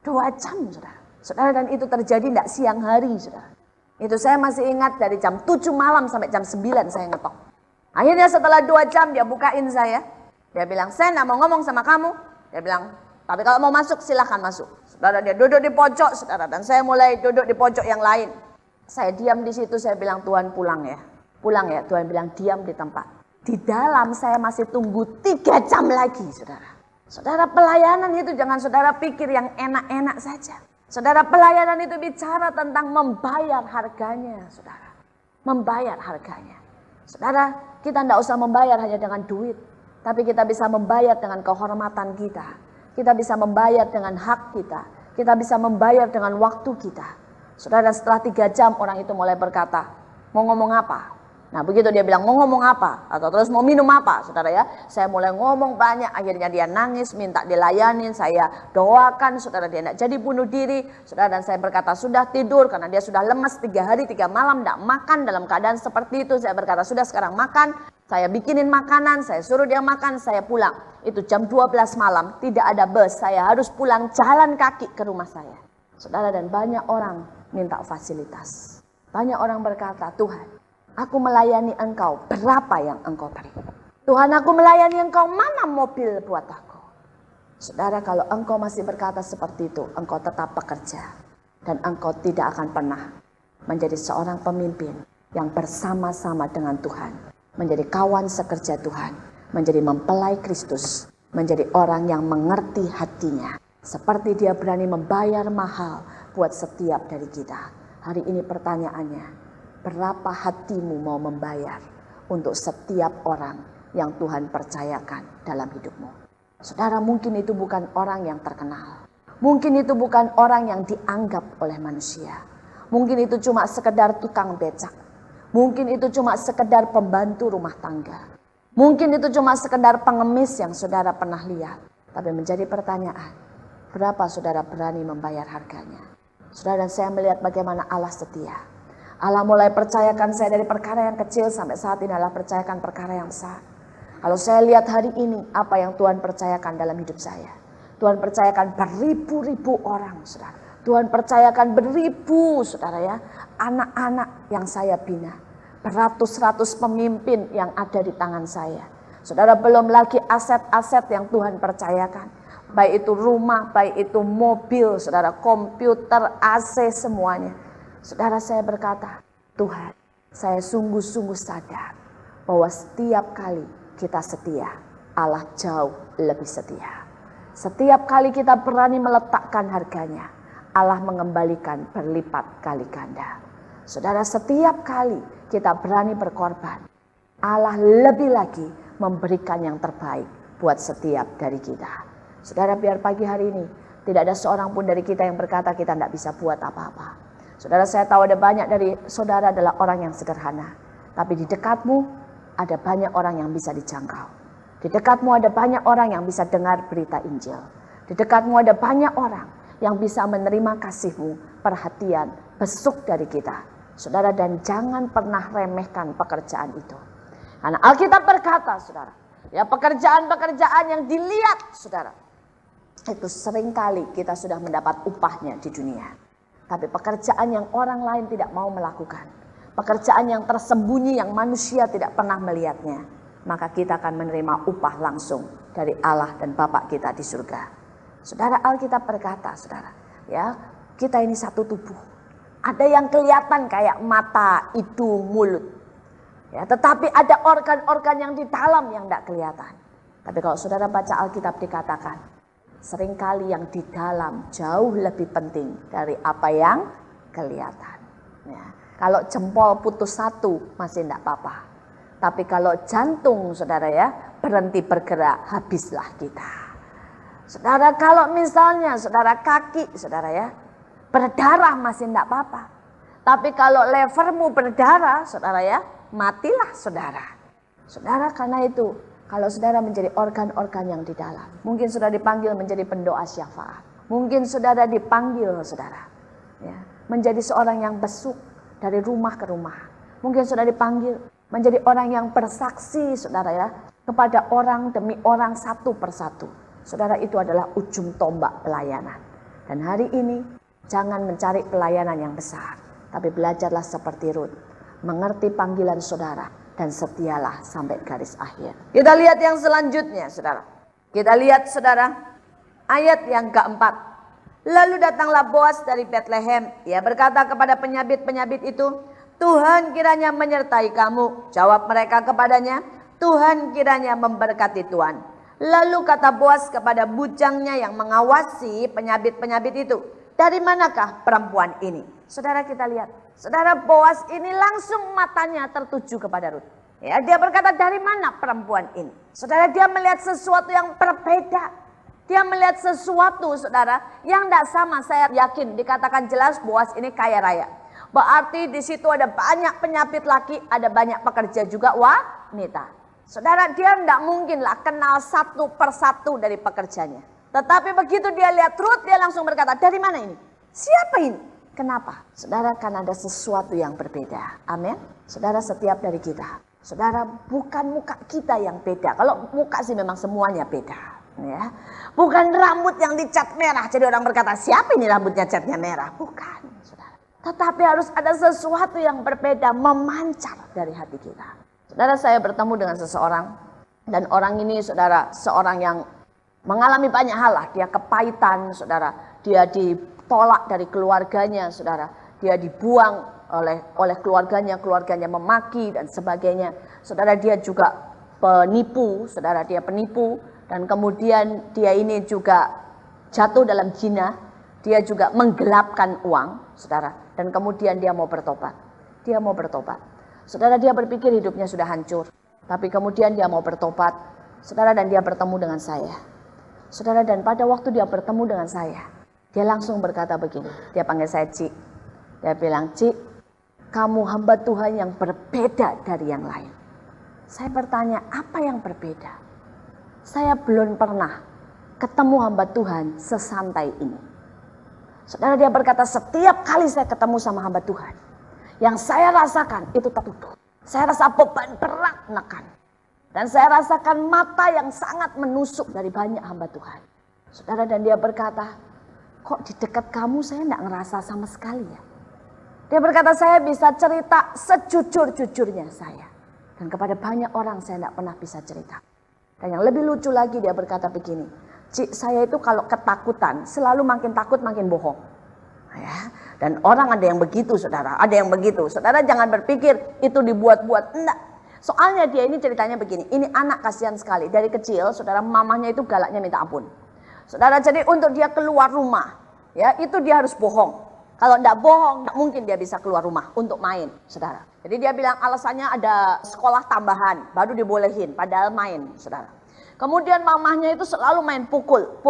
2 jam, saudara. Saudara, dan itu terjadi tidak siang hari, saudara. Itu saya masih ingat dari jam 7 malam sampai jam 9 saya ngetok. Akhirnya setelah 2 jam dia bukain saya. Dia bilang, saya tidak mau ngomong sama kamu. Dia bilang, tapi kalau mau masuk silahkan masuk. Saudara, dia duduk di pojok, saudara. Dan saya mulai duduk di pojok yang lain. Saya diam di situ, saya bilang, Tuhan pulang ya. Pulang ya, Tuhan bilang diam di tempat. Di dalam saya masih tunggu 3 jam lagi, saudara. Saudara, pelayanan itu jangan saudara pikir yang enak-enak saja. Saudara, pelayanan itu bicara tentang membayar harganya, saudara. Membayar harganya. Saudara, kita tidak usah membayar hanya dengan duit. Tapi kita bisa membayar dengan kehormatan kita. Kita bisa membayar dengan hak kita. Kita bisa membayar dengan waktu kita. Saudara, setelah 3 jam orang itu mulai berkata, mau ngomong apa? Nah, begitu dia bilang mau ngomong apa atau terus mau minum apa, saudara ya. Saya mulai ngomong banyak, akhirnya dia nangis, minta dilayanin, saya doakan, saudara, dia tidak jadi bunuh diri. Saudara, dan saya berkata sudah tidur karena dia sudah lemas 3 hari 3 malam tidak makan dalam keadaan seperti itu. Saya berkata sudah sekarang makan, saya bikinin makanan, saya suruh dia makan, saya pulang. Itu jam 12 malam, tidak ada bus, saya harus pulang jalan kaki ke rumah saya. Saudara, dan banyak orang minta fasilitas. Banyak orang berkata, Tuhan, aku melayani engkau, berapa yang engkau beri? Tuhan, aku melayani engkau, mana mobil buat aku? Saudara, kalau engkau masih berkata seperti itu, engkau tetap bekerja. Dan engkau tidak akan pernah menjadi seorang pemimpin yang bersama-sama dengan Tuhan. Menjadi kawan sekerja Tuhan. Menjadi mempelai Kristus. Menjadi orang yang mengerti hatinya. Seperti dia berani membayar mahal buat setiap dari kita. Hari ini pertanyaannya, berapa hatimu mau membayar untuk setiap orang yang Tuhan percayakan dalam hidupmu? Saudara, mungkin itu bukan orang yang terkenal. Mungkin itu bukan orang yang dianggap oleh manusia. Mungkin itu cuma sekedar tukang becak. Mungkin itu cuma sekedar pembantu rumah tangga. Mungkin itu cuma sekedar pengemis yang saudara pernah lihat. Tapi menjadi pertanyaan, berapa saudara berani membayar harganya? Saudara, dan saya melihat bagaimana Allah setia. Allah mulai percayakan saya dari perkara yang kecil sampai saat ini Allah percayakan perkara yang besar. Kalau saya lihat hari ini apa yang Tuhan percayakan dalam hidup saya. Tuhan percayakan beribu-ribu orang, saudara. Tuhan percayakan beribu, saudara ya, anak-anak yang saya bina. Beratus-ratus pemimpin yang ada di tangan saya. Saudara, belum lagi aset-aset yang Tuhan percayakan. Baik itu rumah, baik itu mobil, saudara, komputer, AC, semuanya. Saudara, saya berkata, Tuhan, saya sungguh-sungguh sadar bahwa setiap kali kita setia, Allah jauh lebih setia. Setiap kali kita berani meletakkan harganya, Allah mengembalikan berlipat kali ganda. Saudara, setiap kali kita berani berkorban, Allah lebih lagi memberikan yang terbaik buat setiap dari kita. Saudara, biar pagi hari ini tidak ada seorang pun dari kita yang berkata kita tidak bisa buat apa-apa. Saudara, saya tahu ada banyak dari saudara adalah orang yang sederhana. Tapi di dekatmu ada banyak orang yang bisa dijangkau. Di dekatmu ada banyak orang yang bisa dengar berita Injil. Di dekatmu ada banyak orang yang bisa menerima kasih-Mu, perhatian, besuk dari kita. Saudara, dan jangan pernah remehkan pekerjaan itu. Karena Alkitab berkata, saudara, ya pekerjaan-pekerjaan yang dilihat, saudara, itu seringkali kita sudah mendapat upahnya di dunia. Tapi pekerjaan yang orang lain tidak mau melakukan, pekerjaan yang tersembunyi yang manusia tidak pernah melihatnya, maka kita akan menerima upah langsung dari Allah dan Bapa kita di surga. Saudara, Alkitab berkata, saudara, ya, kita ini satu tubuh. Ada yang kelihatan kayak mata, hidung, mulut. Ya, tetapi ada organ-organ yang di dalam yang tidak kelihatan. Tapi kalau saudara baca Alkitab dikatakan, seringkali yang di dalam jauh lebih penting dari apa yang kelihatan. Ya, kalau jempol putus satu masih tidak apa-apa. Tapi kalau jantung, saudara, ya, berhenti bergerak, habislah kita. Saudara, kalau misalnya saudara kaki, saudara, ya, berdarah masih tidak apa-apa. Tapi kalau levermu berdarah, saudara, ya, matilah saudara. Saudara, karena itu kalau saudara menjadi organ-organ yang di dalam, mungkin saudara dipanggil menjadi pendoa syafaat. Mungkin saudara dipanggil, saudara, ya, menjadi seorang yang besuk dari rumah ke rumah. Mungkin saudara dipanggil menjadi orang yang bersaksi, saudara, ya, kepada orang demi orang satu persatu. Saudara, itu adalah ujung tombak pelayanan. Dan hari ini jangan mencari pelayanan yang besar, tapi belajarlah seperti Rut, mengerti panggilan saudara dan setialah sampai garis akhir. Kita lihat yang selanjutnya, saudara. Kita lihat, saudara, ayat yang keempat. Lalu datanglah Boas dari Betlehem. Ia berkata kepada penyabit-penyabit itu, Tuhan kiranya menyertai kamu. Jawab mereka kepadanya, Tuhan kiranya memberkati Tuhan. Lalu kata Boas kepada bujangnya yang mengawasi penyabit-penyabit itu, dari manakah perempuan ini? Saudara, kita lihat, saudara, Boas ini langsung matanya tertuju kepada Rut. Ya, dia berkata, dari mana perempuan ini? Saudara, dia melihat sesuatu yang berbeda. Dia melihat sesuatu, saudara, yang tidak sama. Saya yakin dikatakan jelas Boas ini kaya raya. Berarti di situ ada banyak penyabit laki, ada banyak pekerja juga wanita. Saudara, dia tidak mungkinlah kenal satu persatu dari pekerjanya. Tetapi begitu dia lihat Rut, dia langsung berkata, dari mana ini? Siapa ini? Kenapa? Saudara, kan ada sesuatu yang berbeda. Amin. Saudara, setiap dari kita, saudara, bukan muka kita yang beda. Kalau muka sih memang semuanya beda, ya. Bukan rambut yang dicat merah, jadi orang berkata, siapa ini rambutnya catnya merah? Bukan, saudara. Tetapi harus ada sesuatu yang berbeda memancar dari hati kita. Saudara, saya bertemu dengan seseorang, dan orang ini, saudara, seorang yang mengalami banyak hal lah. Dia kepahitan, saudara. Dia ditolak dari keluarganya, saudara. Dia dibuang oleh keluarganya memaki dan sebagainya. Saudara, dia juga penipu, saudara, dia penipu. Dan kemudian dia ini juga jatuh dalam zina. Dia juga menggelapkan uang, saudara. Dan kemudian dia mau bertobat. Dia mau bertobat. Saudara, dia berpikir hidupnya sudah hancur. Tapi kemudian dia mau bertobat. Saudara, dan dia bertemu dengan saya. Saudara, dan pada waktu dia bertemu dengan saya, dia langsung berkata begini. Dia panggil saya Cik. Dia bilang, Cik, kamu hamba Tuhan yang berbeda dari yang lain. Saya bertanya, apa yang berbeda? Saya belum pernah ketemu hamba Tuhan sesantai ini. Saudara, dia berkata, setiap kali saya ketemu sama hamba Tuhan, yang saya rasakan itu tertutup. Saya rasa beban berat menekan. Dan saya rasakan mata yang sangat menusuk dari banyak hamba Tuhan. Saudara, dan dia berkata, kok di dekat kamu saya tidak ngerasa sama sekali ya. Dia berkata, saya bisa cerita sejujur-jujurnya saya. Dan kepada banyak orang saya tidak pernah bisa cerita. Dan yang lebih lucu lagi, dia berkata begini, Cik, saya itu kalau ketakutan selalu makin takut makin bohong. Ya, dan orang ada yang begitu, saudara, ada yang begitu. Saudara, jangan berpikir itu dibuat-buat, enggak. Soalnya dia ini ceritanya begini, ini anak kasihan sekali. Dari kecil, saudara, mamanya itu galaknya minta ampun. Saudara, jadi untuk dia keluar rumah, ya, itu dia harus bohong. Kalau enggak bohong, enggak mungkin dia bisa keluar rumah untuk main, saudara. Jadi dia bilang alasannya ada sekolah tambahan, baru dibolehin, padahal main, saudara. Kemudian mamahnya itu selalu main pukul.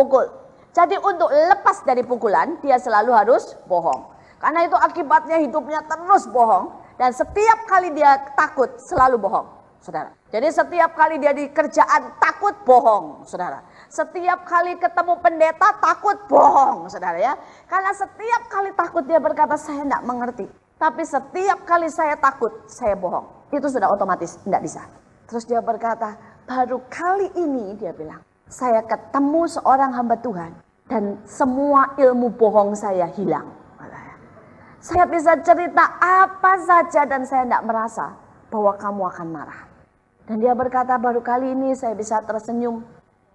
Jadi untuk lepas dari pukulan, dia selalu harus bohong. Karena itu akibatnya hidupnya terus bohong. Dan setiap kali dia takut, selalu bohong. saudara. Jadi setiap kali dia di kerjaan takut bohong, saudara. Setiap kali ketemu pendeta takut bohong, saudara ya. Karena setiap kali takut dia berkata saya tidak mengerti. Tapi setiap kali saya takut, saya bohong. Itu sudah otomatis, tidak bisa. Terus dia berkata, baru kali ini dia bilang, saya ketemu seorang hamba Tuhan dan semua ilmu bohong saya hilang. Saya bisa cerita apa saja dan saya tidak merasa bahwa kamu akan marah. Dan dia berkata baru kali ini saya bisa tersenyum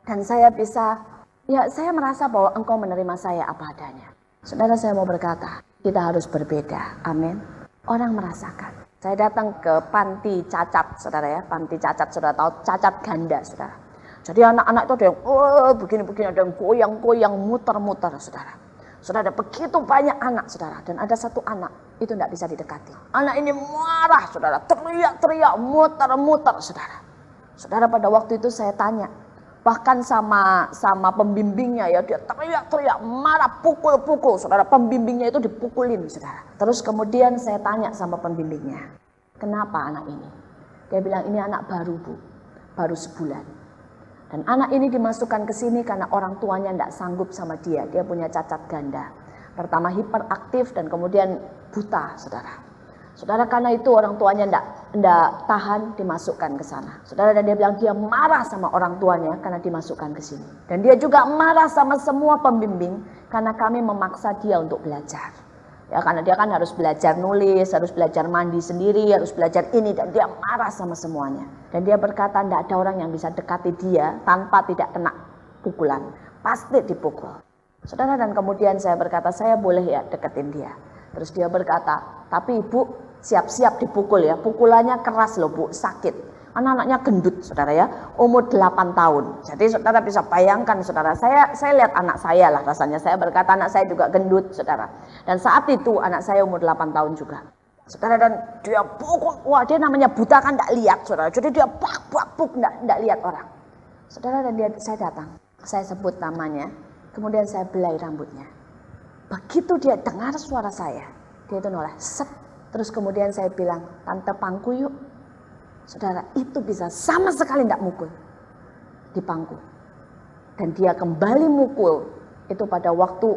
dan saya bisa, ya saya merasa bahwa engkau menerima saya apa adanya. Saudara, saya mau berkata, kita harus berbeda. Amin. Orang merasakan. Saya datang ke panti cacat, saudara ya. Panti cacat, saudara tahu, cacat ganda, saudara. Jadi anak-anak itu ada yang begini-begini, ada yang goyang-goyang, muter-muter, saudara. Saudara, begitu banyak anak, saudara. Dan ada satu anak, itu tidak bisa didekati. Anak ini marah, saudara. Teriak-teriak, muter-muter, saudara. Saudara, pada waktu itu saya tanya. Bahkan sama pembimbingnya ya. Dia teriak-teriak, marah, pukul-pukul. Saudara, pembimbingnya itu dipukulin, saudara. Terus kemudian saya tanya sama pembimbingnya. Kenapa anak ini? Dia bilang, ini anak baru, Bu. Baru sebulan. Dan anak ini dimasukkan ke sini karena orang tuanya tidak sanggup sama dia. Dia punya cacat ganda. Pertama hiperaktif dan kemudian buta, saudara. Saudara, karena itu orang tuanya tidak tahan, dimasukkan ke sana. Saudara, dan dia bilang dia marah sama orang tuanya karena dimasukkan ke sini. Dan dia juga marah sama semua pembimbing karena kami memaksa dia untuk belajar. Ya, karena dia kan harus belajar nulis, harus belajar mandi sendiri, harus belajar ini, dan dia marah sama semuanya. Dan dia berkata tidak ada orang yang bisa dekati dia tanpa tidak kena pukulan, pasti dipukul. Saudara, dan kemudian saya berkata saya boleh ya deketin dia. Terus dia berkata, tapi ibu siap-siap dipukul ya, pukulannya keras loh Bu, sakit. Anak-anaknya gendut, saudara ya, umur 8 tahun. Jadi saudara bisa bayangkan, saudara, saya lihat anak saya lah rasanya. Saya berkata anak saya juga gendut, saudara. Dan saat itu anak saya umur 8 tahun juga. Saudara, dan dia pukul, wah dia namanya buta kan tidak lihat, saudara. Jadi dia bak-bak-buk, tidak lihat orang. Saudara, dan saya datang, saya sebut namanya, kemudian saya belai rambutnya. Begitu dia dengar suara saya, dia itu noleh, set. Terus kemudian saya bilang, tante pangku yuk. Saudara, itu bisa sama sekali tidak mukul di pangku. Dan dia kembali mukul itu pada waktu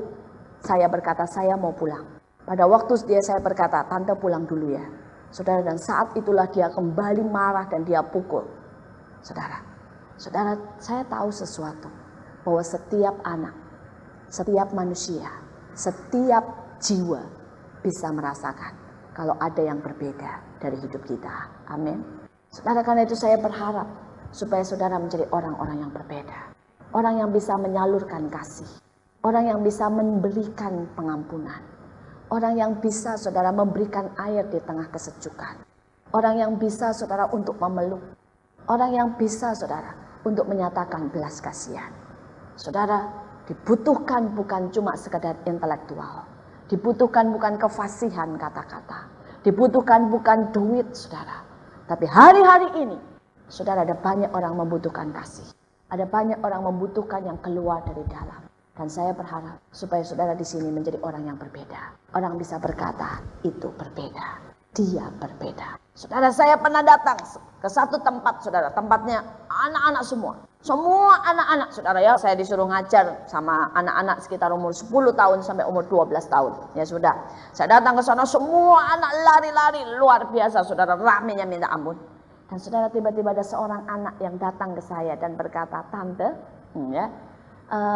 saya berkata saya mau pulang. Pada waktu saya berkata tante pulang dulu ya. Saudara, dan saat itulah dia kembali marah dan dia pukul. Saudara, saya tahu sesuatu. Bahwa setiap anak, setiap manusia, setiap jiwa bisa merasakan kalau ada yang berbeda dari hidup kita. Amin. Saudara, karena itu saya berharap supaya saudara menjadi orang-orang yang berbeda. Orang yang bisa menyalurkan kasih. Orang yang bisa memberikan pengampunan. Orang yang bisa saudara memberikan air di tengah kesejukan. Orang yang bisa saudara untuk memeluk. Orang yang bisa saudara untuk menyatakan belas kasihan. Saudara, dibutuhkan bukan cuma sekedar intelektual. Dibutuhkan bukan kefasihan kata-kata. Dibutuhkan bukan duit, saudara. Tapi hari-hari ini, saudara, ada banyak orang membutuhkan kasih. Ada banyak orang membutuhkan yang keluar dari dalam. Dan saya berharap supaya saudara di sini menjadi orang yang berbeda. Orang bisa berkata, itu berbeda. Dia berbeda. Saudara, saya pernah datang ke satu tempat, saudara. Tempatnya anak-anak semua. Semua anak-anak, saudara ya. Saya disuruh ngajar sama anak-anak sekitar umur 10 tahun sampai umur 12 tahun. Ya sudah. Saya datang ke sana, semua anak lari-lari. Luar biasa, saudara. Ramenya minta ampun. Dan saudara, tiba-tiba ada seorang anak yang datang ke saya dan berkata, tante,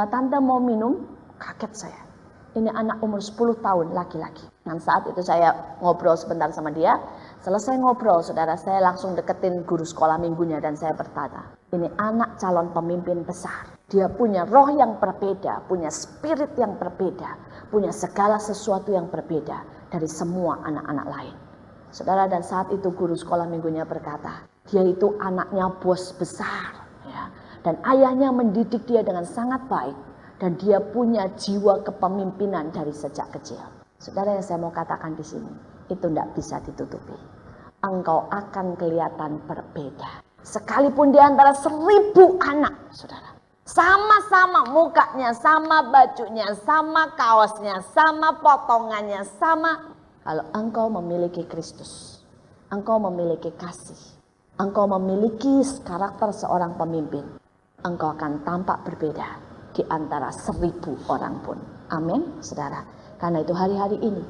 tante mau minum? Kaget saya. Ini anak umur 10 tahun, laki-laki. Dan saat itu saya ngobrol sebentar sama dia. Selesai ngobrol, saudara, saya langsung deketin guru sekolah minggunya dan saya berkata, ini anak calon pemimpin besar. Dia punya roh yang berbeda, punya spirit yang berbeda, punya segala sesuatu yang berbeda dari semua anak-anak lain. Saudara, dan saat itu guru sekolah minggunya berkata, dia itu anaknya bos besar. Ya. Dan ayahnya mendidik dia dengan sangat baik. Dan dia punya jiwa kepemimpinan dari sejak kecil. Saudara, yang saya mau katakan di sini, itu tidak bisa ditutupi. Engkau akan kelihatan berbeda. Sekalipun di antara 1000 anak, saudara. Sama-sama mukanya, sama bajunya, sama kaosnya, sama potongannya, sama. Kalau engkau memiliki Kristus, engkau memiliki kasih, engkau memiliki karakter seorang pemimpin, engkau akan tampak berbeda di antara 1000 orang pun. Amin, saudara. Karena itu hari-hari ini,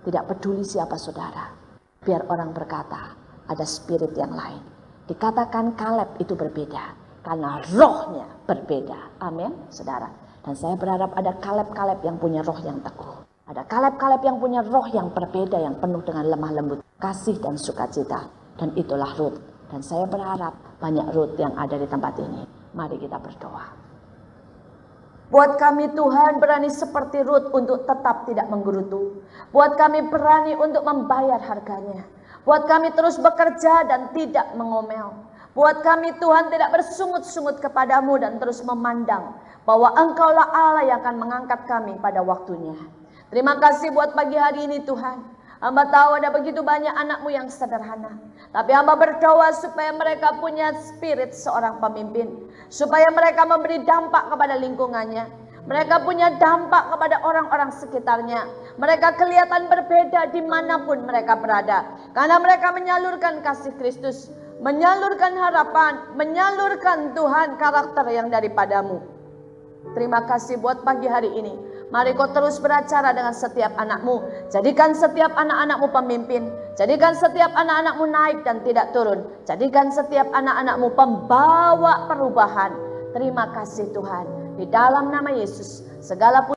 tidak peduli siapa saudara, biar orang berkata ada spirit yang lain. Dikatakan Kaleb itu berbeda, karena rohnya berbeda. Amin, saudara. Dan saya berharap ada Kaleb-Kaleb yang punya roh yang teguh. Ada Kaleb-Kaleb yang punya roh yang berbeda, yang penuh dengan lemah lembut, kasih dan sukacita. Dan itulah Rut. Dan saya berharap banyak Rut yang ada di tempat ini. Mari kita berdoa. Buat kami Tuhan berani seperti Rut untuk tetap tidak menggerutu. Buat kami berani untuk membayar harganya. Buat kami terus bekerja dan tidak mengomel. Buat kami Tuhan tidak bersungut-sungut kepadamu dan terus memandang bahwa Engkaulah Allah yang akan mengangkat kami pada waktunya. Terima kasih buat pagi hari ini Tuhan. Hamba tahu ada begitu banyak anakmu yang sederhana. Tapi hamba berdoa supaya mereka punya spirit seorang pemimpin. Supaya mereka memberi dampak kepada lingkungannya. Mereka punya dampak kepada orang-orang sekitarnya. Mereka kelihatan berbeda dimanapun mereka berada. Karena mereka menyalurkan kasih Kristus. Menyalurkan harapan. Menyalurkan Tuhan karakter yang daripadamu. Terima kasih buat pagi hari ini. Mari kau terus beracara dengan setiap anakmu. Jadikan setiap anak-anakmu pemimpin. Jadikan setiap anak-anakmu naik dan tidak turun. Jadikan setiap anak-anakmu pembawa perubahan. Terima kasih Tuhan. Di dalam nama Yesus, segala